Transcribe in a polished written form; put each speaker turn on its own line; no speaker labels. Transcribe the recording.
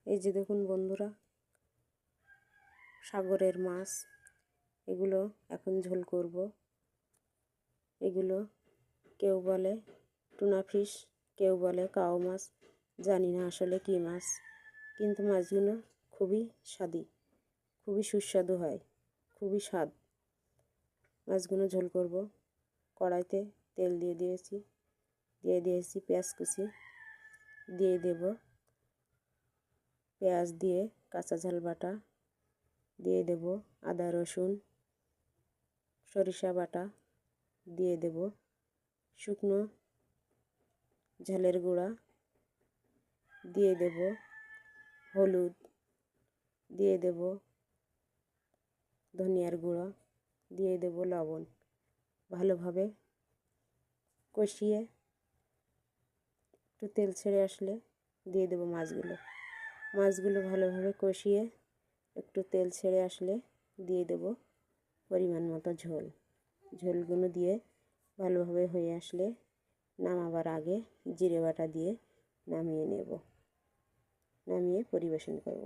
এই যে দেখুন বন্ধুরা, সাগরের মাছ এগুলো এখন ঝোল করব। এগুলো কেউ বলে টুনা ফিশ, কেউ বলে কাও মাছ, জানি না আসলে কী মাছ, কিন্তু মাছগুলো খুবই স্বাদি, খুবই সুস্বাদু হয়, খুবই স্বাদ। মাছগুলো ঝোল করব। কড়াইতে তেল দিয়ে দিয়েছি পেঁয়াজ কুচি, দিয়ে দেব পেঁয়াজ দিয়ে কাঁচা ঝাল বাটা, দিয়ে দেব আদা রসুন সরিষা বাটা, দিয়ে দেব শুকনো ঝালের গুঁড়া, দিয়ে দেব হলুদ, দিয়ে দেব ধনিয়ার গুঁড়ো, দিয়ে দেব লবণ। ভালোভাবে কষিয়ে একটু তেল ছেড়ে আসলে দিয়ে দেব মাছগুলো ভালোভাবে কষিয়ে একটু তেল ছেড়ে আসলে দিয়ে দেব পরিমাণ মতো ঝোলগুলো দিয়ে ভালোভাবে হয়ে আসলে নামাবার আগে জিরে বাটা দিয়ে নামিয়ে নেব, নামিয়ে পরিবেশন করব।